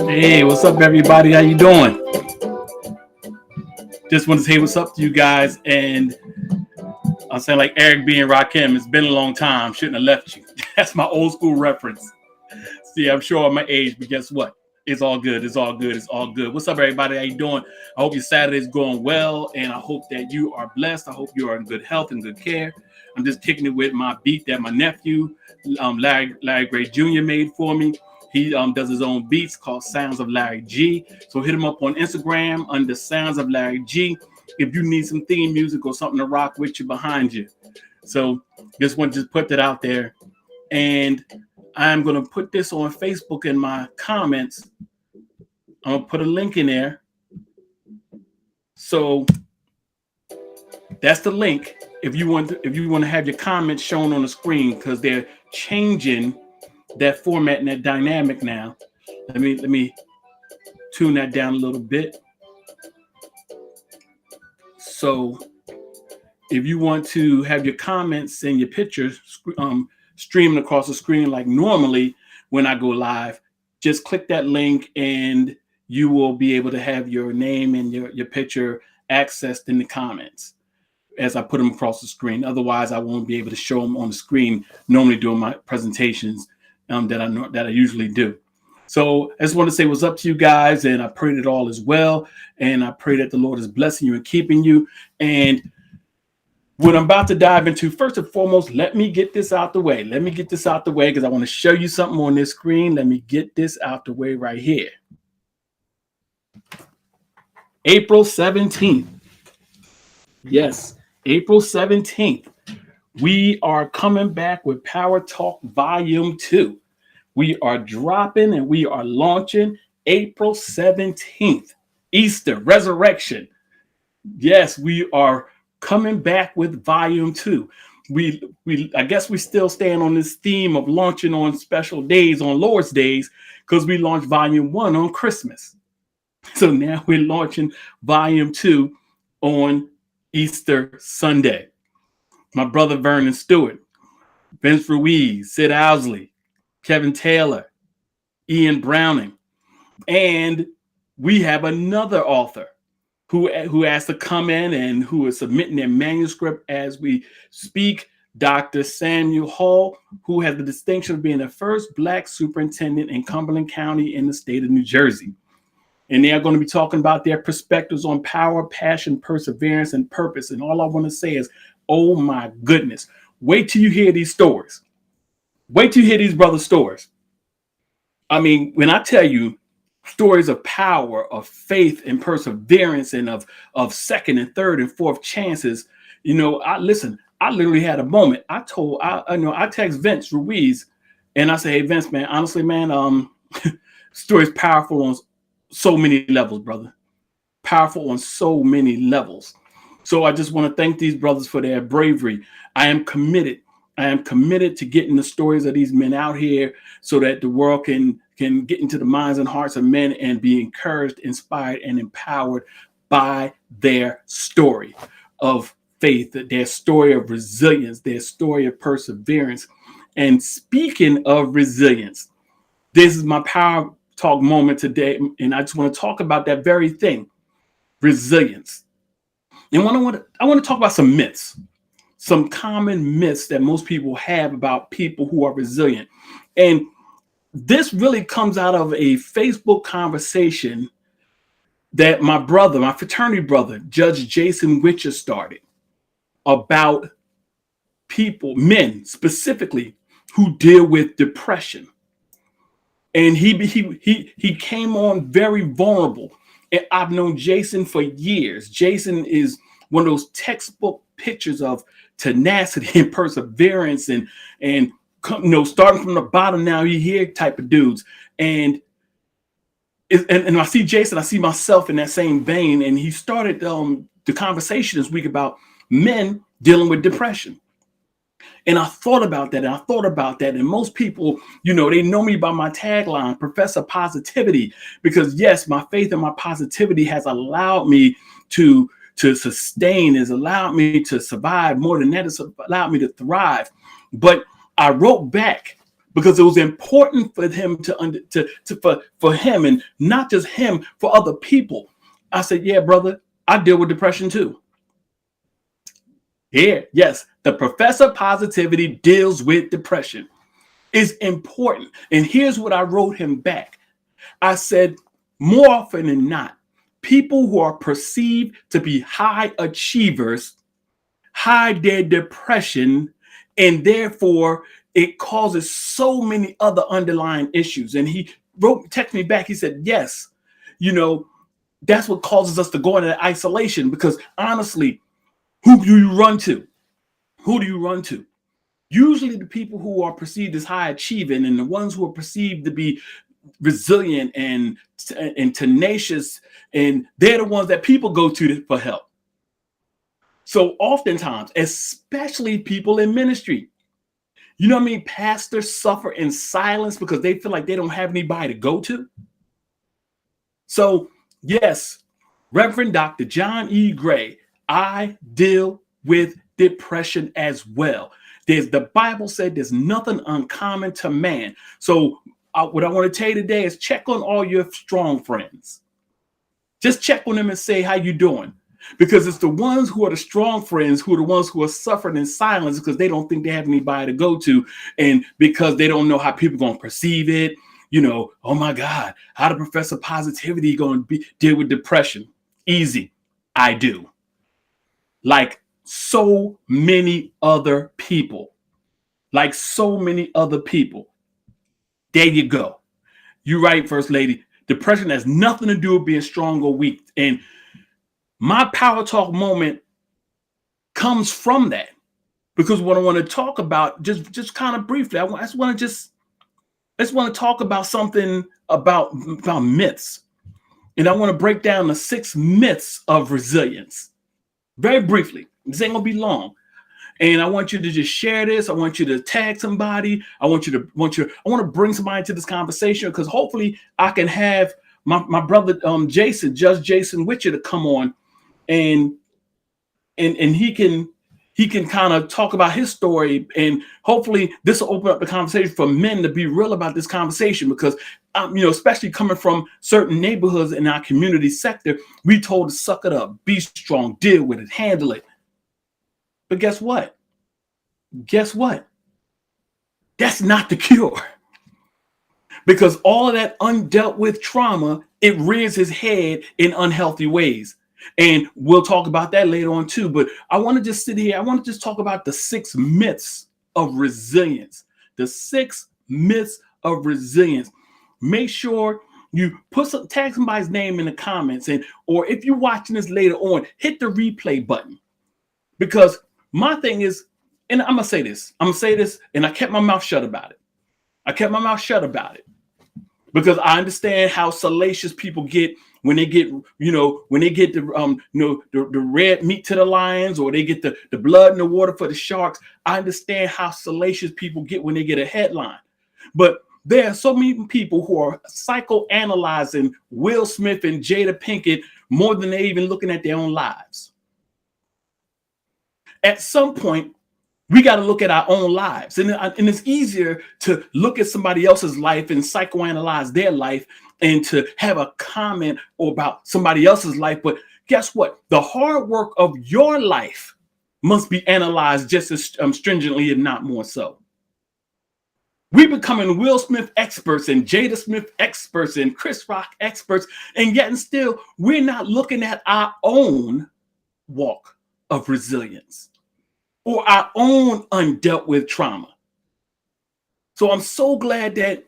Hey, what's up, everybody? How you doing? Just want to say what's up to you guys. And I'm saying like Eric B. and Rakim, it's been a long time. Shouldn't have left you. That's my old school reference. See, I'm sure I'm my age, but guess what? It's all good. It's all good. It's all good. What's up, everybody? How you doing? I hope your Saturday's going well, and I hope that you are blessed. I hope you are in good health and good care. I'm just kicking it with my beat that my nephew, Larry Gray Jr. made for me. He does his own beats called Sounds of Larry G. So hit him up on Instagram under Sounds of Larry G if you need some theme music or something to rock with you behind you. So just want to just put that out there. And I'm going to put this on Facebook in my comments. I'm going to put a link in there. So that's the link if you want to have your comments shown on the screen, because they're changing that format and that dynamic now. Let me tune that down a little bit. So if you want to have your comments and your pictures streaming across the screen like normally when I go live, just click that link and you will be able to have your name and your picture accessed in the comments as I put them across the screen. Otherwise, I won't be able to show them on the screen normally during my presentations that I usually do. So I just want to say what's up to you guys, and I pray that all is well, and I pray that the Lord is blessing you and keeping you. And what I'm about to dive into, first and foremost, let me get this out the way. Let me get this out the way because I want to show you something on this screen. Let me get this out the way right here. April 17th. Yes, April 17th. We are coming back with Power Talk Volume 2. We are dropping and we are launching April 17th. Easter, Resurrection. Yes, we are coming back with Volume 2. I guess we still stand on this theme of launching on special days, on Lord's days, because we launched Volume 1 on Christmas. So now we're launching Volume 2 on Easter Sunday. My brother Vernon Stewart, Vince Ruiz, Sid Owsley, Kevin Taylor, Ian Browning, and we have another author who asked to come in and who is submitting their manuscript as we speak, Dr. Samuel Hall, who has the distinction of being the first Black superintendent in Cumberland County in the state of New Jersey. And they are going to be talking about their perspectives on power, passion, perseverance, and purpose. And all I want to say is, oh my goodness, wait till you hear these stories. Wait till you hear these brothers' stories. I mean, when I tell you stories of power, of faith and perseverance, and of second and third and fourth chances, I literally had a moment. I text Vince Ruiz and I say, hey, Vince, man, honestly, man, story is powerful on so many levels, brother. Powerful on so many levels. So I just want to thank these brothers for their bravery. I am committed to getting the stories of these men out here so that the world can get into the minds and hearts of men and be encouraged, inspired, and empowered by their story of faith, their story of resilience, their story of perseverance. And speaking of resilience, this is my Power Talk moment today, and I just want to talk about that very thing, resilience. And I want to talk about some myths. Some common myths that most people have about people who are resilient. And this really comes out of a Facebook conversation that my fraternity brother, Judge Jason Witcher, started about people, men specifically, who deal with depression. And he came on very vulnerable. And I've known Jason for years. Jason is one of those textbook pictures of tenacity and perseverance and starting from the bottom, now you here type of dudes. And I see Jason, I see myself in that same vein. And he started the conversation this week about men dealing with depression. And I thought about that, and most people, they know me by my tagline, Professor Positivity, because yes, my faith and my positivity has allowed me to sustain, has allowed me to survive. More than that, it's allowed me to thrive. But I wrote back because it was important for him for him, and not just him, for other people. I said, yeah, brother, I deal with depression too. Here, yes, the Professor Positivity deals with depression. It's important. And here's what I wrote him back. I said, more often than not, people who are perceived to be high achievers hide their depression, and therefore it causes so many other underlying issues. And he texted me back. He said, yes, that's what causes us to go into isolation, because honestly, who do you run to? Who do you run to? Usually the people who are perceived as high achieving, and the ones who are perceived to be resilient and tenacious, and they're the ones that people go to for help. So oftentimes, especially people in ministry, pastors suffer in silence because they feel like they don't have anybody to go to. So yes, Reverend Dr. John E. Gray, I deal with depression as well. The Bible said there's nothing uncommon to man. So what I want to tell you today is check on all your strong friends. Just check on them and say, how you doing? Because it's the ones who are the strong friends who are the ones who are suffering in silence because they don't think they have anybody to go to, and because they don't know how people are going to perceive it. Oh my God, how the Professor Positivity going to deal with depression? Easy. I do. Like so many other people. Like so many other people. There you go. You're right, First Lady. Depression has nothing to do with being strong or weak. And my Power Talk moment comes from that. Because what I want to talk about, just kind of briefly, I just want to talk about something about myths. And I want to break down the 6 myths of resilience. Very briefly. This ain't gonna be long. And I want you to just share this. I want you to tag somebody. I want to bring somebody to this conversation, because hopefully I can have my brother Judge Jason Witcher, to come on, and he can kind of talk about his story, and hopefully this will open up the conversation for men to be real about this conversation, because especially coming from certain neighborhoods in our community sector, we told to suck it up, be strong, deal with it, handle it. But guess what? That's not the cure. Because all of that undealt with trauma, it rears its head in unhealthy ways. And we'll talk about that later on too. But I want to just sit here. I want to just talk about the 6 myths of resilience. The 6 myths of resilience. Make sure you tag somebody's name in the comments, or if you're watching this later on, hit the replay button. Because my thing is, and I'm gonna say this, and I kept my mouth shut about it. Because I understand how salacious people get when they get, the red meat to the lions, or they get the blood in the water for the sharks. I understand how salacious people get when they get a headline. But there are so many people who are psychoanalyzing Will Smith and Jada Pinkett more than they even looking at their own lives. At some point, we got to look at our own lives. And it's easier to look at somebody else's life and psychoanalyze their life and to have a comment about somebody else's life. But guess what? The hard work of your life must be analyzed just as stringently, if not more so. We're becoming Will Smith experts and Jada Smith experts and Chris Rock experts, and yet and still we're not looking at our own walk of resilience or our own undealt with trauma. So I'm so glad that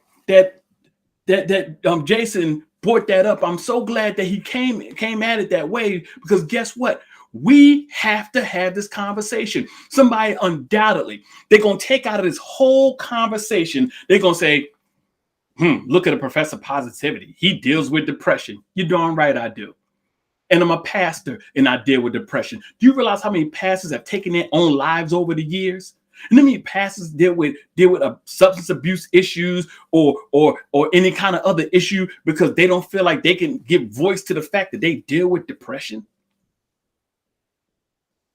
Jason brought that up. I'm so glad that he came at it that way, because guess what? We have to have this conversation. Somebody undoubtedly, they're going to take out of this whole conversation, they're going to say, look at the Professor Positivity. He deals with depression. You're darn right I do. And I'm a pastor and I deal with depression. Do you realize how many pastors have taken their own lives over the years? And how many pastors deal with substance abuse issues or any kind of other issue because they don't feel like they can give voice to the fact that they deal with depression?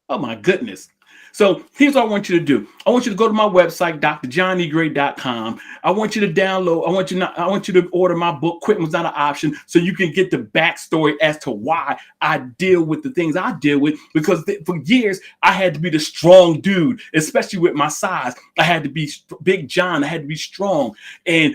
Oh my goodness. So here's what I want you to do. I want you to go to my website, drjohnegray.com. I want you to download. I want you to order my book, Quitting Was Not an Option, so you can get the backstory as to why I deal with the things I deal with. Because for years, I had to be the strong dude, especially with my size. I had to be Big John. I had to be strong. And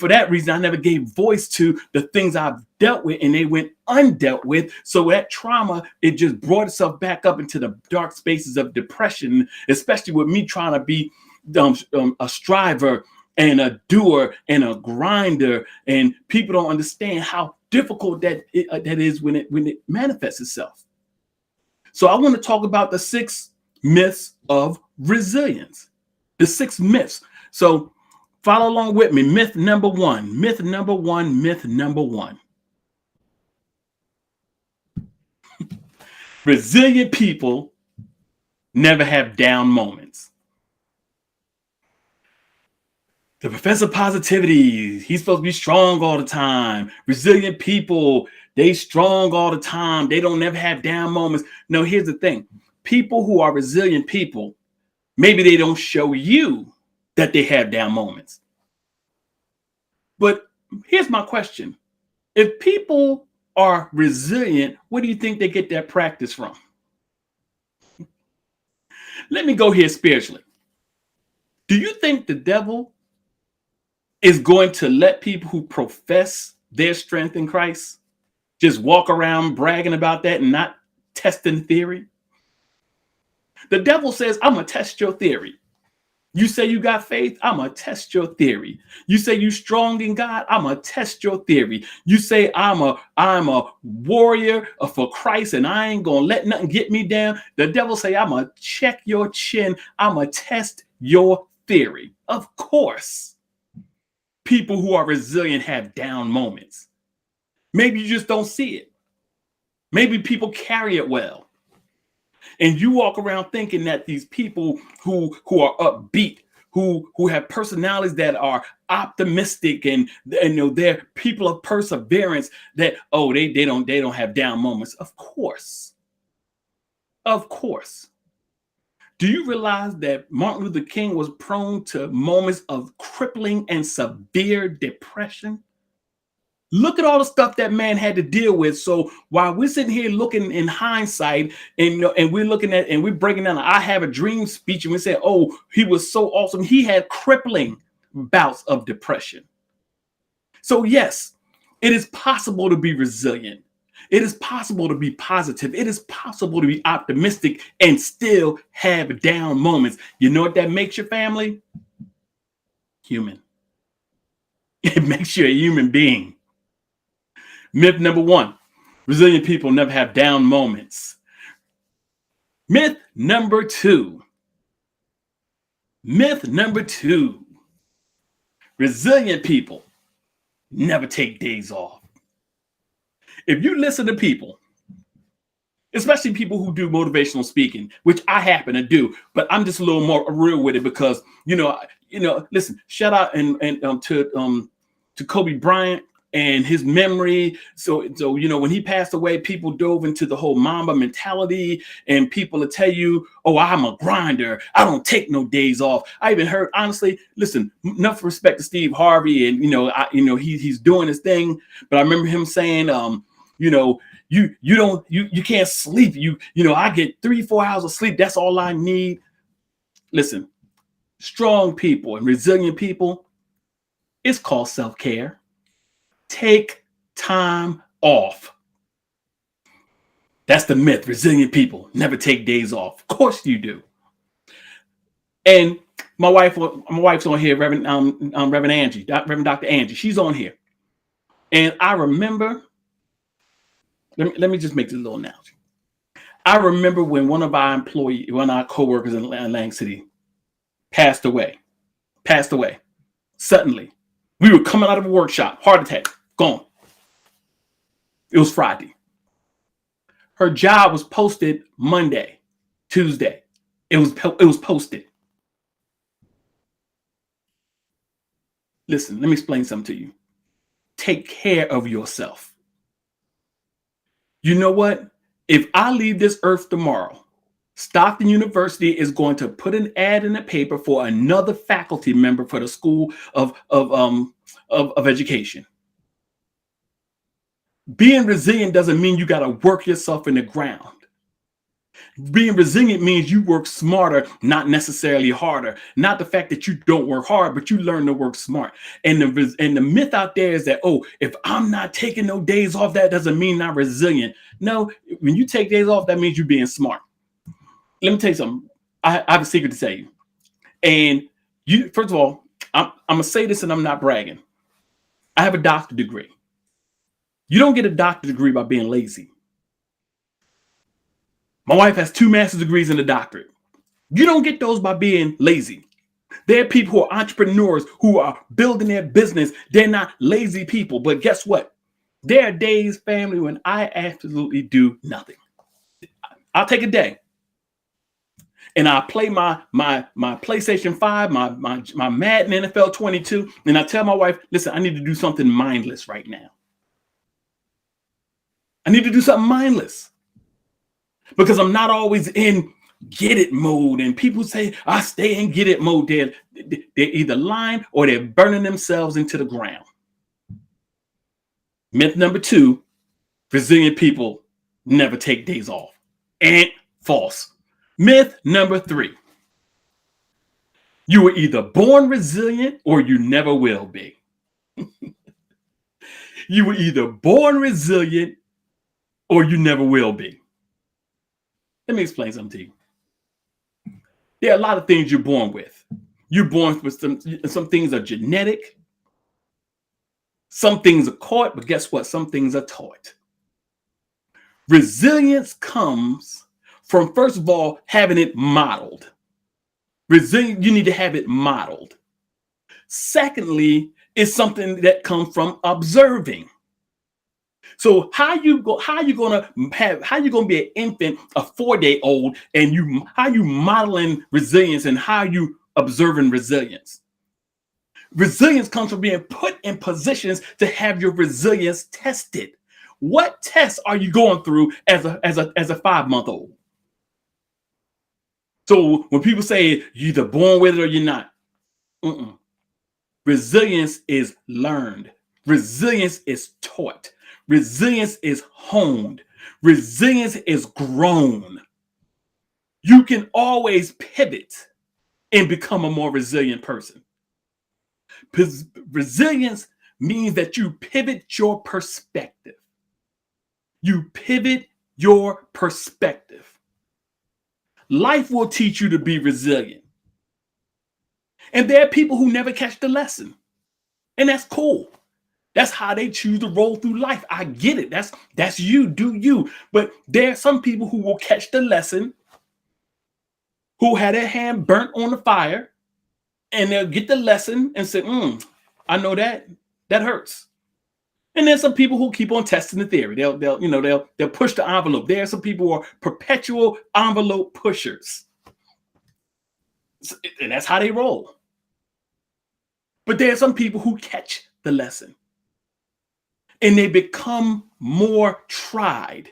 for that reason, I never gave voice to the things I've dealt with, and they went undealt with. So that trauma, it just brought itself back up into the dark spaces of depression, especially with me trying to be a striver and a doer and a grinder. And people don't understand how difficult that is when it manifests itself. So I want to talk about the 6 myths of resilience. The 6 myths. So follow along with me. Myth number 1. Myth number 1. Myth number 1. Resilient people never have down moments. The professor of positivity, he's supposed to be strong all the time. Resilient people, they strong all the time. They don't never have down moments. No, here's the thing. People who are resilient people, maybe they don't show you that they have down moments. But here's my question. If people are resilient, where do you think they get that practice from? Let me go here spiritually. Do you think the devil is going to let people who profess their strength in Christ just walk around bragging about that and not testing theory? The devil says, I'm going to test your theory. You say you got faith, I'm going to test your theory. You say you strong in God, I'm going to test your theory. You say I'm a warrior for Christ and I ain't going to let nothing get me down. The devil say, I'm going to check your chin. I'm going to test your theory. Of course, people who are resilient have down moments. Maybe you just don't see it. Maybe people carry it well. And you walk around thinking that these people who are upbeat, who have personalities that are optimistic and you know they're people of perseverance, that they don't have down moments. Of course. Of course. Do you realize that Martin Luther King was prone to moments of crippling and severe depression? Look at all the stuff that man had to deal with. So while we're sitting here looking in hindsight and we're looking at and we're breaking down the I Have a Dream speech and we say, oh, he was so awesome. He had crippling bouts of depression. So yes, it is possible to be resilient. It is possible to be positive. It is possible to be optimistic and still have down moments. You know what that makes your family? Human. It makes you a human being. Myth number 1, resilient people never have down moments. Myth number 2. Myth number 2. Resilient people never take days off. If you listen to people, especially people who do motivational speaking, which I happen to do, but I'm just a little more real with it because, listen, shout out to Kobe Bryant and his memory. So when he passed away, people dove into the whole Mamba mentality, and people will tell you, oh, I'm a grinder. I don't take no days off. I even heard, honestly, listen, enough respect to Steve Harvey, and he's doing his thing. But I remember him saying, you can't sleep. I get 3-4 hours of sleep. That's all I need. Listen, strong people and resilient people, it's called self-care. Take time off. That's the myth. Resilient people never take days off. Of course you do. And my wife's on here, Reverend Angie, Reverend Dr. Angie. She's on here. And I remember, let me just make this little analogy. I remember when one of our coworkers in Lang City passed away suddenly. We were coming out of a workshop, heart attack, gone. It was Friday. Her job was posted Monday, Tuesday. It was posted. Listen, let me explain something to you. Take care of yourself. You know what? If I leave this earth tomorrow, Stockton University is going to put an ad in the paper for another faculty member for the School of Education. Being resilient doesn't mean you got to work yourself in the ground. Being resilient means you work smarter, not necessarily harder. Not the fact that you don't work hard, but you learn to work smart. And the myth out there is that, oh, if I'm not taking no days off, that doesn't mean I'm resilient. No, when you take days off, that means you're being smart. Let me tell you something. I have a secret to tell you. And you, first of all, I'm gonna say this, and I'm not bragging. I have a doctorate degree. You don't get a doctorate degree by being lazy. My wife has 2 master's degrees and a doctorate. You don't get those by being lazy. There are people who are entrepreneurs who are building their business. They're not lazy people. But guess what? There are days, family, when I absolutely do nothing. I'll take a day and I play my PlayStation 5, my Madden NFL 22, and I tell my wife, listen, I need to do something mindless right now. I need to do something mindless because I'm not always in get it mode. And people say I stay in get it mode. They're either lying or they're burning themselves into the ground. Myth number 2, resilient people never take days off. And false. Myth number 3, you were either born resilient or you never will be. You were either born resilient or you never will be. Let me explain something to you. There are a lot of things you're born with. You're born with some things are genetic. Some things are caught, but guess what? Some things are taught. Resilience comes from, first of all, having it modeled. Resilient, you need to have it modeled. Secondly, it's something that comes from observing. So how you gonna be an infant, a 4-day-old, and how you modeling resilience and how you observing resilience? Resilience comes from being put in positions to have your resilience tested. What tests are you going through as a 5-month-old? So when people say you're either born with it or you're not, resilience is learned. Resilience is taught. Resilience is honed. Resilience is grown. You can always pivot and become a more resilient person. Resilience means that you pivot your perspective. You pivot your perspective. Life will teach you to be resilient. And there are people who never catch the lesson. And that's cool. That's how they choose to roll through life. I get it. That's you, do you. But there are some people who will catch the lesson, who had their hand burnt on the fire, and they'll get the lesson and say, I know that hurts. And there's some people who keep on testing the theory. They'll push the envelope. There are some people who are perpetual envelope pushers. And that's how they roll. But there are some people who catch the lesson. And they become more tried.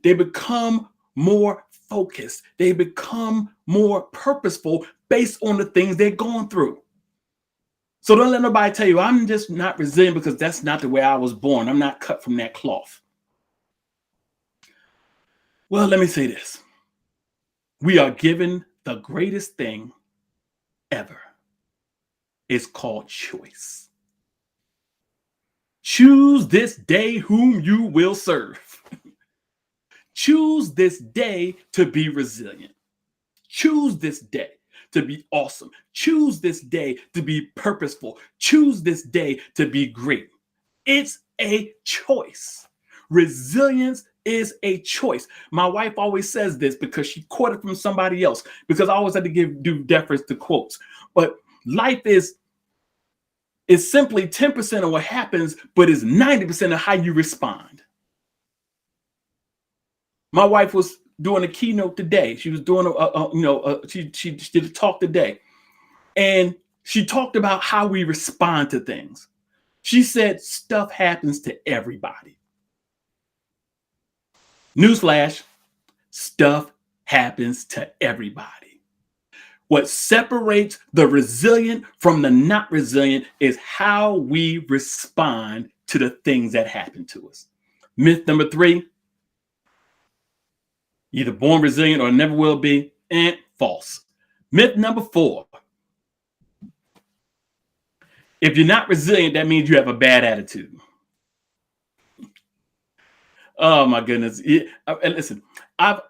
They become more focused. They become more purposeful based on the things they're going through. So don't let nobody tell you, I'm just not resilient because that's not the way I was born. I'm not cut from that cloth. Well, let me say this. We are given the greatest thing ever. It's called choice. Choose this day whom you will serve. Choose this day to be resilient. Choose this day to be awesome. Choose this day to be purposeful. Choose this day to be great. It's a choice. Resilience is a choice. My wife always says this because she caught it from somebody else, because I always had to do deference to quotes. But life is simply 10% of what happens, but is 90% of how you respond. My wife was doing a keynote today. She was doing she did a talk today, and she talked about how we respond to things. She said stuff happens to everybody. Newsflash, stuff happens to everybody. What separates the resilient from the not resilient is how we respond to the things that happen to us. Myth number 3, either born resilient or never will be, and false. Myth number 4, if you're not resilient, that means you have a bad attitude. Oh my goodness! And listen, I've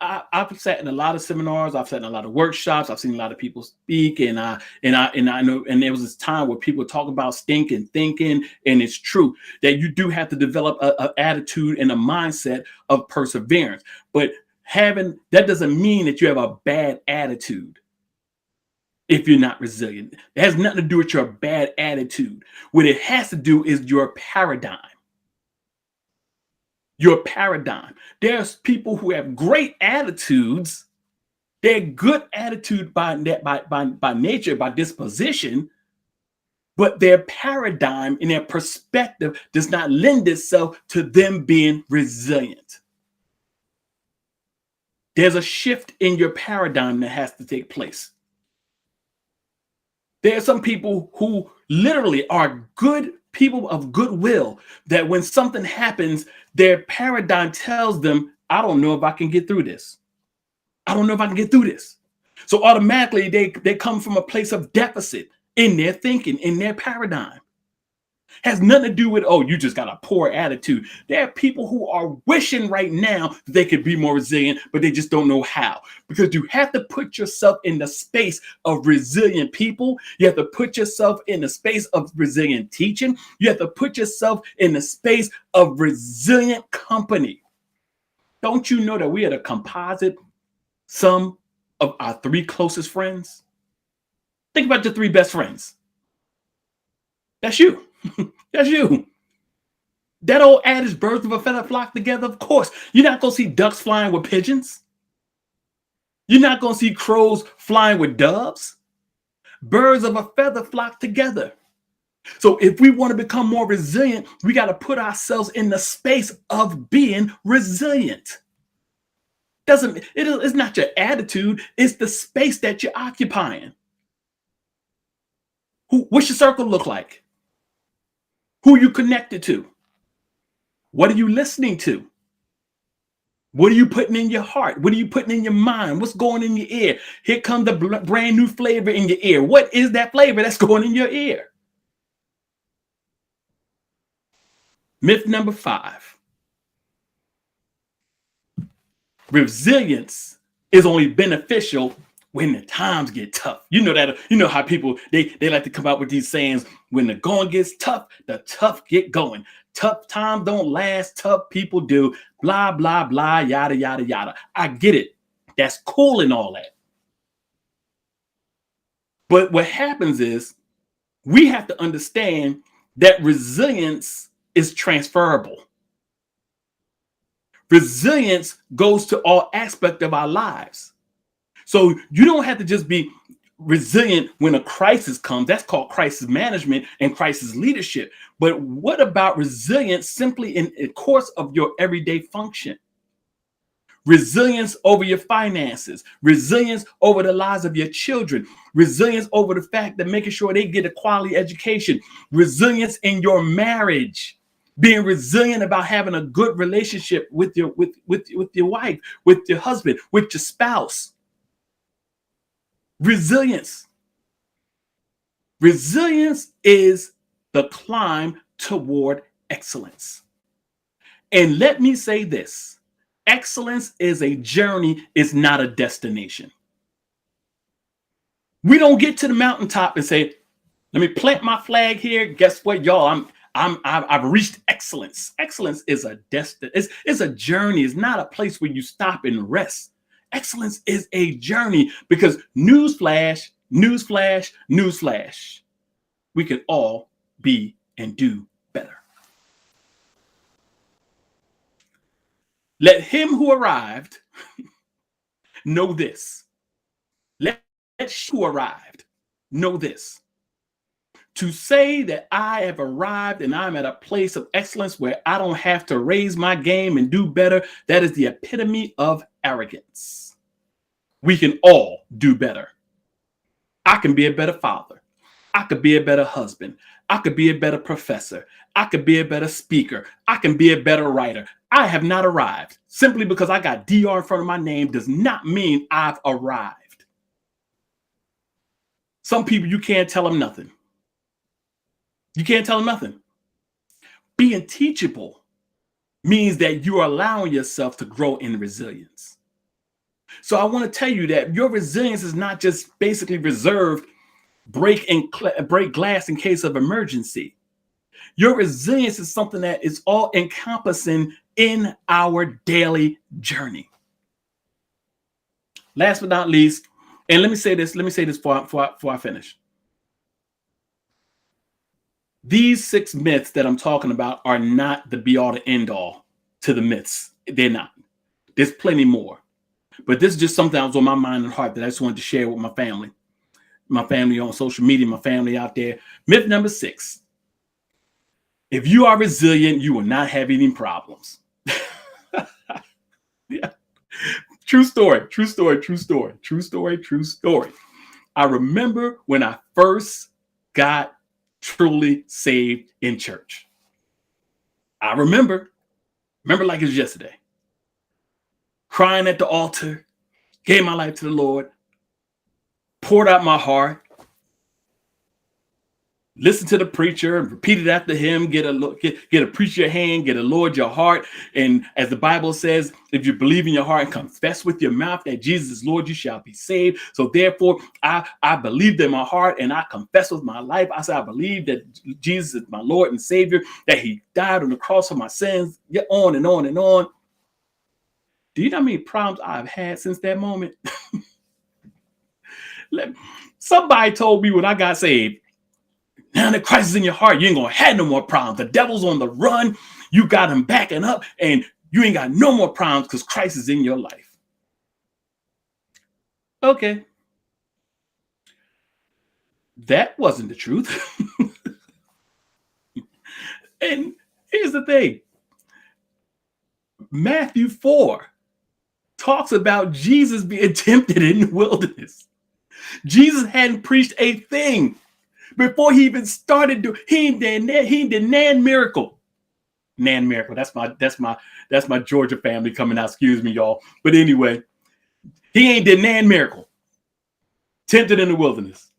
sat in a lot of seminars, I've sat in a lot of workshops, I've seen a lot of people speak, and I know, and there was this time where people talk about stinking thinking, and it's true that you do have to develop an attitude and a mindset of perseverance. But having that doesn't mean that you have a bad attitude. If you're not resilient, it has nothing to do with your bad attitude. What it has to do is your paradigm. Your paradigm. There's people who have great attitudes. They're good attitude by nature, by disposition, but their paradigm and their perspective does not lend itself to them being resilient. There's a shift in your paradigm that has to take place. There are some people who literally are good people of goodwill, that when something happens, their paradigm tells them, I don't know if I can get through this. I don't know if I can get through this. So automatically they come from a place of deficit in their thinking, in their paradigm. Has nothing to do with, oh, you just got a poor attitude. There are people who are wishing right now that they could be more resilient, but they just don't know how. Because you have to put yourself in the space of resilient people. You have to put yourself in the space of resilient teaching. You have to put yourself in the space of resilient company. Don't you know that we are the composite sum of our 3 closest friends? Think about your 3 best friends. That's you. That's you. That old adage, birds of a feather flock together. Of course, you're not going to see ducks flying with pigeons. You're not going to see crows flying with doves. Birds of a feather flock together. So if we want to become more resilient, we got to put ourselves in the space of being resilient. It's not your attitude, it's the space that you're occupying. What's your circle look like? Who are you connected to? What are you listening to? What are you putting in your heart? What are you putting in your mind? What's going in your ear? Here comes the brand new flavor in your ear. What is that flavor that's going in your ear? Myth number 5. Resilience is only beneficial when the times get tough. You know that, you know how people, they like to come out with these sayings, when the going gets tough, the tough get going. Tough times don't last, tough people do, blah, blah, blah, yada, yada, yada. I get it. That's cool and all that. But what happens is we have to understand that resilience is transferable. Resilience goes to all aspects of our lives. So you don't have to just be resilient when a crisis comes. That's called crisis management and crisis leadership. But what about resilience simply in the course of your everyday function? Resilience over your finances, resilience over the lives of your children, resilience over the fact that making sure they get a quality education, resilience in your marriage, being resilient about having a good relationship with your wife, with your husband, with your spouse. Resilience. Resilience is the climb toward excellence. And let me say this, excellence is a journey, it's not a destination. We don't get to the mountaintop and say, let me plant my flag here. Guess what, y'all? I've reached excellence. Excellence is a it's a journey. It's not a place where you stop and rest. Excellence is a journey, because newsflash, newsflash, newsflash, we can all be and do better. Let him who arrived know this. Let who arrived know this. To say that I have arrived and I'm at a place of excellence where I don't have to raise my game and do better, that is the epitome of arrogance. We can all do better. I can be a better father. I could be a better husband. I could be a better professor. I could be a better speaker. I can be a better writer. I have not arrived. Simply because I got DR in front of my name does not mean I've arrived. Some people, you can't tell them nothing. You can't tell them nothing. Being teachable means that you are allowing yourself to grow in resilience. So I want to tell you that your resilience is not just basically reserved break glass in case of emergency. Your resilience is something that is all encompassing in our daily journey. Last but not least, and let me say this before I finish. These 6 myths that I'm talking about are not the be all to end all to the myths. They're not. There's plenty more. But this is just something that was on my mind and heart that I just wanted to share with my family on social media, my family out there. Myth number 6. If you are resilient, you will not have any problems. Yeah. True story. I remember when I first got truly saved in church. I remember like it was yesterday. Crying at the altar, gave my life to the Lord, poured out my heart, listened to the preacher and repeated after him, get a preacher hand, get a Lord your heart. And as the Bible says, if you believe in your heart and confess with your mouth that Jesus is Lord, you shall be saved. So therefore, I believed in my heart and I confess with my life. I said, I believe that Jesus is my Lord and Savior, that he died on the cross for my sins, get on and on and on. Do you know how many problems I've had since that moment? Somebody told me when I got saved, now that Christ is in your heart, you ain't gonna have no more problems. The devil's on the run. You got him backing up, and you ain't got no more problems because Christ is in your life. Okay. That wasn't the truth. And here's the thing. Matthew 4 talks about Jesus being tempted in the wilderness. Jesus hadn't preached a thing before he even started doing. He did nan miracle. Nan miracle. That's my Georgia family coming out. Excuse me, y'all. But anyway, he ain't did nan miracle. Tempted in the wilderness.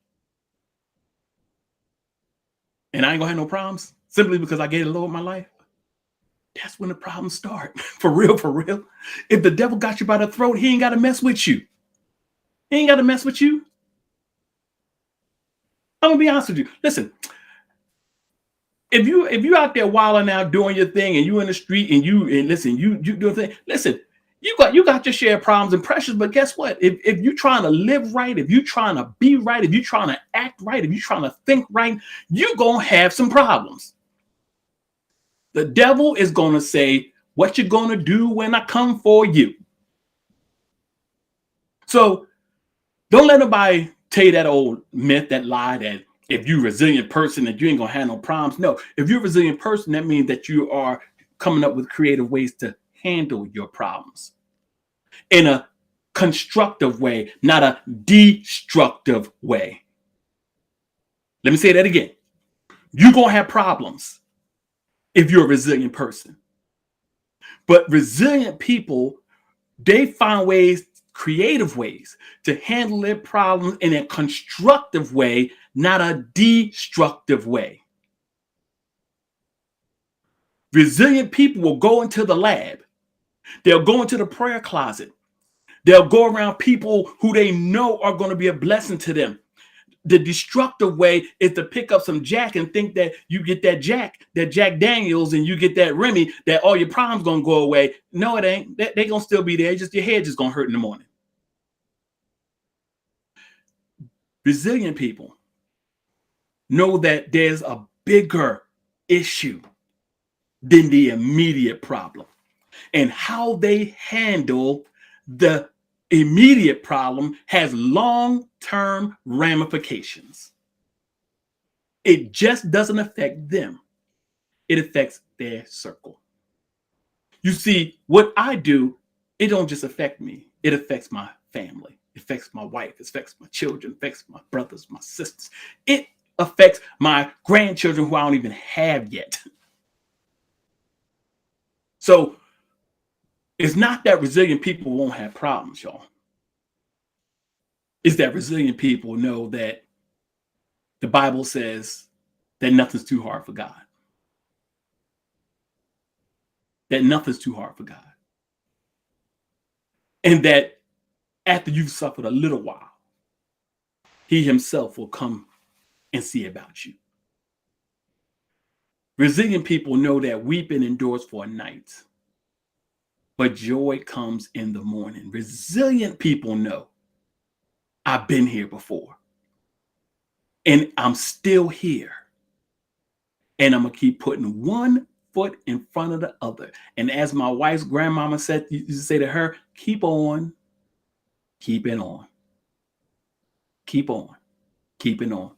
And I ain't gonna have no problems simply because I gave the Lord my life. That's when the problems start. For real. If the devil got you by the throat, he ain't got to mess with you. He ain't got to mess with you. I'm gonna be honest with you. Listen, if you out there wilding out doing your thing and you in the street and you do a thing, listen, you got your share of problems and pressures, but guess what? If you're trying to live right, if you're trying to be right, if you're trying to act right, if you're trying to think right, you're gonna have some problems. The devil is gonna say, what you gonna do when I come for you? So don't let nobody tell you that old myth, that lie that if you're a resilient person that you ain't gonna have no problems. No, if you're a resilient person, that means that you are coming up with creative ways to handle your problems in a constructive way, not a destructive way. Let me say that again. You're gonna have problems if you're a resilient person. But resilient people, they find ways, creative ways to handle their problems in a constructive way, not a destructive way. Resilient people will go into the lab. They'll go into the prayer closet. They'll go around people who they know are going to be a blessing to them. The destructive way is to pick up some Jack and think that you get that Jack Daniels, and you get that Remy, that all your problems going to go away. No, it ain't. They're going to still be there. Just your head just going to hurt in the morning. Resilient people know that there's a bigger issue than the immediate problem, and how they handle the immediate problem has long-term ramifications. It just doesn't affect them. It affects their circle. You see, what I do, it don't just affect me. It affects my family. It affects my wife. It affects my children. It affects my brothers, my sisters. It affects my grandchildren who I don't even have yet. So it's not that resilient people won't have problems, y'all. It's that resilient people know that the Bible says that nothing's too hard for God. That nothing's too hard for God. And that after you've suffered a little while, he himself will come and see about you. Resilient people know that weeping endures for a night, but joy comes in the morning. Resilient people know I've been here before, and I'm still here, and I'm going to keep putting one foot in front of the other. And as my wife's grandmama said, you say to her, keep on, keeping on, keep on, keeping on.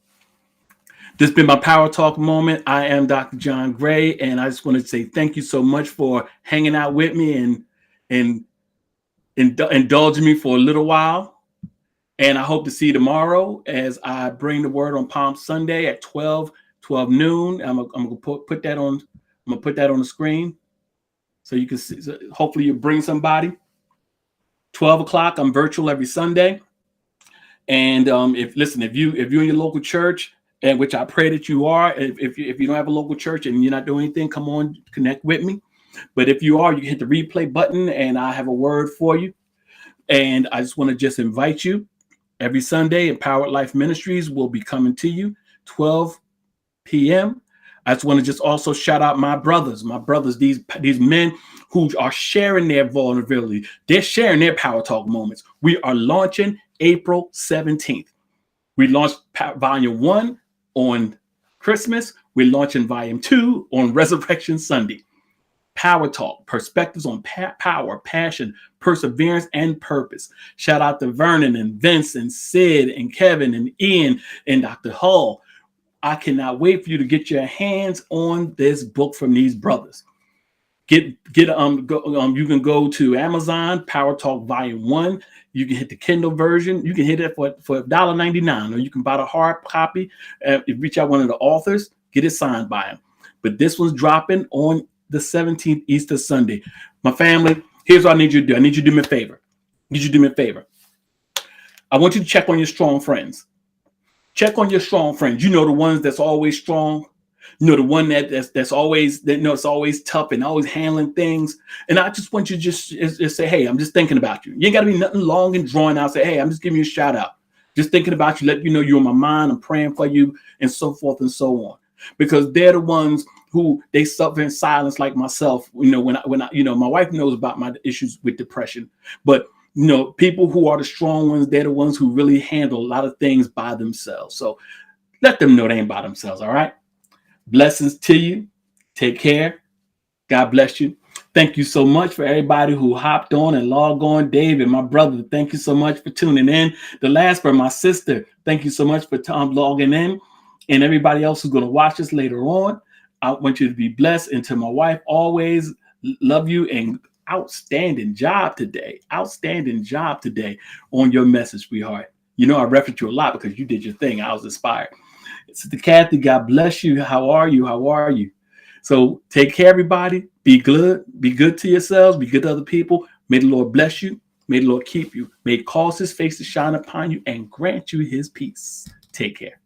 This has been my Power Talk moment. I am Dr. John Gray, and I just want to say thank you so much for hanging out with me and indulging me for a little while. And I hope to see you tomorrow as I bring the word on Palm Sunday at 12 noon. I'm gonna put that on. I'm gonna put that on the screen so you can see. So hopefully you bring somebody. 12 o'clock. I'm virtual every Sunday. And if you're in your local church, and which I pray that you are, if you don't have a local church and you're not doing anything, come on, connect with me. But if you are, you can hit the replay button, and I have a word for you. And I just want to just invite you. Every Sunday, Empowered Life Ministries will be coming to you 12 p.m. I just want to just also shout out my brothers, these men who are sharing their vulnerability. They're sharing their Power Talk moments. We are launching April 17th. We launched Volume 1 on Christmas. We're launching Volume 2 on Resurrection Sunday. Power Talk, perspectives on power, passion, perseverance, and purpose. Shout out to Vernon and Vince and Sid and Kevin and Ian and Dr. Hull. I cannot wait for you to get your hands on this book from these brothers. You can go to Amazon, Power Talk Volume 1. You can hit the Kindle version. You can hit it for $1.99, or you can buy the hard copy. Reach out one of the authors, get it signed by him. But this one's dropping on the 17th, Easter Sunday. My family, here's what I need you to do. I need you to do me a favor. I want you to check on your strong friends. Check on your strong friends. You know, the ones that's always strong. You know, the one that's always, it's always tough and always handling things. And I just want you to just say, hey, I'm just thinking about you. You ain't got to be nothing long and drawn out. Say, hey, I'm just giving you a shout out. Just thinking about you, let you know you're on my mind. I'm praying for you, and so forth and so on. Because they're the ones who they suffer in silence, like myself. You know, when I my wife knows about my issues with depression, but people who are the strong ones, they're the ones who really handle a lot of things by themselves. So let them know they ain't by themselves. All right. Blessings to you. Take care. God bless you. Thank you so much for everybody who hopped on and logged on. David, my brother, thank you so much for tuning in. The last part, my sister, thank you so much for logging in. And everybody else who's going to watch this later on, I want you to be blessed. And to my wife, always love you, and outstanding job today. Outstanding job today on your message, sweetheart. You know, I referenced you a lot because you did your thing. I was inspired. Sister Kathy, God bless you. How are you? How are you? So take care, everybody. Be good. Be good to yourselves. Be good to other people. May the Lord bless you. May the Lord keep you. May He cause His face to shine upon you and grant you His peace. Take care.